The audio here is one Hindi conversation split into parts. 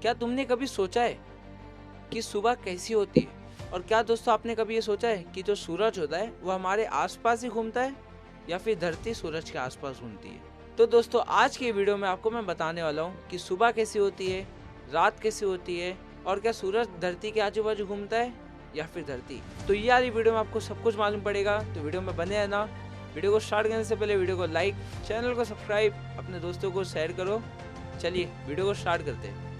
क्या तुमने कभी सोचा है कि सुबह कैसी होती है? और क्या दोस्तों आपने कभी ये सोचा है कि जो सूरज होता है वो हमारे आसपास ही घूमता है या फिर धरती सूरज के आसपास घूमती है? तो दोस्तों आज की वीडियो में आपको मैं बताने वाला हूँ कि सुबह कैसी होती है, रात कैसी होती है और क्या सूरज धरती के आजू बाजू घूमता है या फिर धरती। तो ये वाली वीडियो में आपको सब कुछ मालूम पड़ेगा, तो वीडियो में बने रहना। वीडियो को स्टार्ट करने से पहले वीडियो को लाइक, चैनल को सब्सक्राइब, अपने दोस्तों को शेयर करो। चलिए वीडियो को स्टार्ट करते हैं।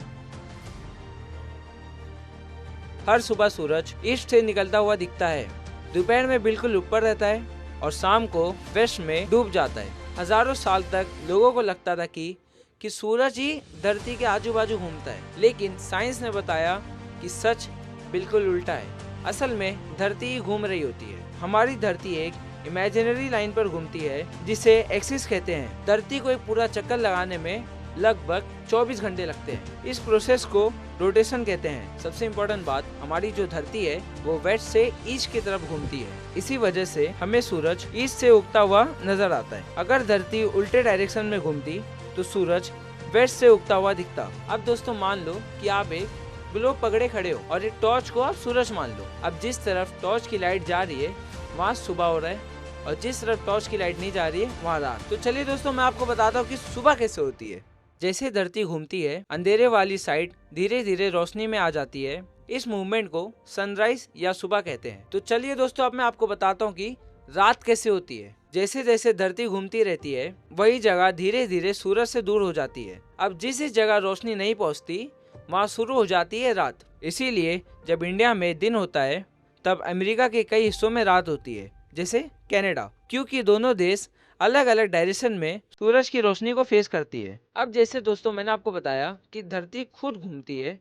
हर सुबह सूरज ईस्ट से निकलता हुआ दिखता है, दोपहर में बिल्कुल ऊपर रहता है और शाम को वेस्ट में डूब जाता है। हजारों साल तक लोगों को लगता था कि सूरज ही धरती के आजू बाजू घूमता है, लेकिन साइंस ने बताया कि सच बिल्कुल उल्टा है। असल में धरती ही घूम रही होती है। हमारी धरती एक इमेजिनरी लाइन पर घूमती है जिसे एक्सिस कहते हैं। धरती को एक पूरा चक्कर लगाने में लगभग 24 घंटे लगते हैं। इस प्रोसेस को रोटेशन कहते हैं। सबसे इम्पोर्टेंट बात, हमारी जो धरती है वो वेस्ट से ईस्ट की तरफ घूमती है। इसी वजह से हमें सूरज ईस्ट से उगता हुआ नजर आता है। अगर धरती उल्टे डायरेक्शन में घूमती तो सूरज वेस्ट से उगता हुआ दिखता। अब दोस्तों मान लो कि आप एक ग्लोब पकड़े खड़े हो और एक टॉर्च को आप सूरज मान लो। अब जिस तरफ टॉर्च की लाइट जा रही है वहाँ सुबह हो रहा है और जिस तरफ टॉर्च की लाइट नहीं जा रही है वहाँ रात। तो चलिए दोस्तों मैं आपको बताता हूँ कि सुबह कैसे होती है। जैसे धरती घूमती है, अंधेरे वाली साइड धीरे धीरे रोशनी में आ जाती है। इस मूवमेंट को सनराइज या सुबह कहते हैं। तो चलिए दोस्तों अब मैं आपको बताता हूँ कि रात कैसे होती है। जैसे जैसे धरती घूमती रहती है वही जगह धीरे धीरे सूरज से दूर हो जाती है। अब जिस जगह रोशनी नहीं पहुँचती वहाँ शुरू हो जाती है रात। इसीलिए जब इंडिया में दिन होता है तब अमेरिका के कई हिस्सों में रात होती है, जैसे कनाडा, क्योंकि दोनों देश अलग अलग डायरेक्शन में सूरज की रोशनी को फेस करती है। अब जैसे दोस्तों मैंने आपको बताया कि धरती खुद घूमती है,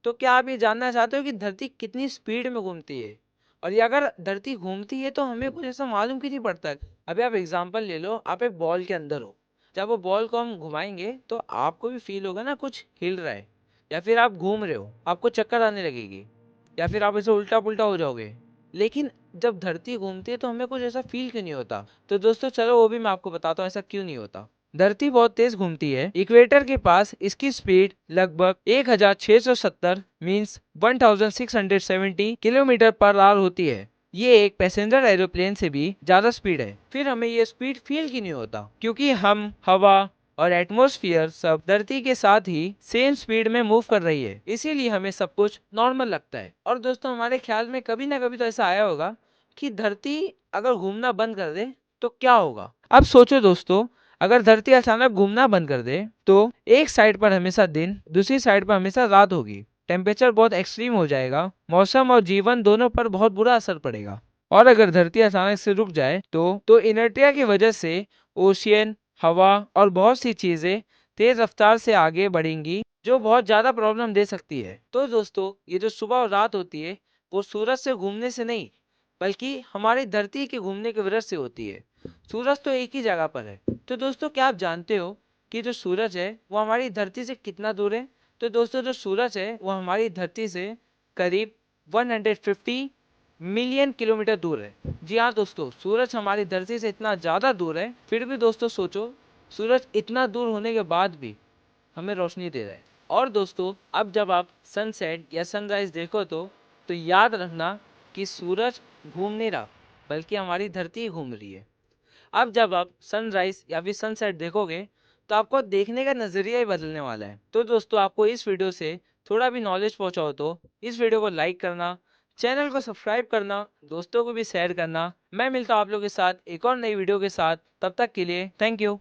तो क्या आप ये जानना चाहते हो कि धरती कितनी स्पीड में घूमती है? और ये अगर धरती घूमती है तो हमें कुछ ऐसा मालूम क्यों नहीं पड़ता है? अभी आप एग्जांपल ले लो, आप एक बॉल के अंदर हो। जब वो बॉल को हम घुमाएंगे तो आपको भी फील होगा ना कुछ हिल रहा है, या फिर आप घूम रहे हो आपको चक्कर आने लगेगी, या फिर आप ऐसे उल्टा पुल्टा हो जाओगे। लेकिन जब धरती घूमती है तो हमें कुछ ऐसा फील क्यों नहीं होता? तो दोस्तों चलो वो भी मैं आपको बताता हूँ ऐसा क्यों नहीं होता। धरती बहुत तेज घूमती है। इक्वेटर के पास इसकी स्पीड लगभग 1670 मीन्स 1670 किलोमीटर पर आवर होती है। ये एक पैसेंजर एरोप्लेन से भी ज्यादा स्पीड है। फिर हमें ये स्पीड फील क्यों नहीं होता? क्योंकि हम हवा और एटमॉस्फेयर सब धरती के साथ ही सेम स्पीड में मूव कर रही है, इसीलिए हमें सब कुछ नॉर्मल लगता है। और दोस्तों हमारे ख्याल में कभी ना कभी तो ऐसा आया होगा कि धरती अगर घूमना बंद कर दे तो क्या होगा? अब सोचो दोस्तों, अगर धरती अचानक घूमना बंद कर दे तो एक साइड पर हमेशा दिन, दूसरी साइड पर हमेशा रात होगी। टेम्परेचर बहुत एक्सट्रीम हो जाएगा, मौसम और जीवन दोनों पर बहुत बुरा असर पड़ेगा। और अगर धरती अचानक से रुक जाए तो इनर्टिया की वजह से ओशियन, हवा और बहुत सी चीजें तेज रफ्तार से आगे बढ़ेंगी, जो बहुत ज्यादा प्रॉब्लम दे सकती है। तो दोस्तों ये जो सुबह और रात होती है वो सूरज से घूमने से नहीं, बल्कि हमारी धरती के घूमने की वजह से होती है। सूरज तो एक ही जगह पर है। तो दोस्तों क्या आप जानते हो कि जो सूरज है वो हमारी धरती से कितना दूर है? तो दोस्तों जो सूरज है वो हमारी धरती से करीब 150 मिलियन किलोमीटर दूर है। जी हाँ दोस्तों, सूरज हमारी धरती से इतना ज्यादा दूर है। फिर भी दोस्तों सोचो, सूरज इतना दूर होने के बाद भी हमें रोशनी दे रहा है। और दोस्तों अब जब आप सनसेट या सनराइज देखो तो याद रखना कि सूरज घूम नहीं रहा, बल्कि हमारी धरती ही घूम रही है। अब जब आप सनराइज या फिर सनसेट देखोगे तो आपको देखने का नजरिया ही बदलने वाला है। तो दोस्तों आपको इस वीडियो से थोड़ा भी नॉलेज पहुंचाओ तो इस वीडियो को लाइक करना, चैनल को सब्सक्राइब करना, दोस्तों को भी शेयर करना। मैं मिलता हूँ आप लोगों के साथ एक और नई वीडियो के साथ। तब तक के लिए थैंक यू।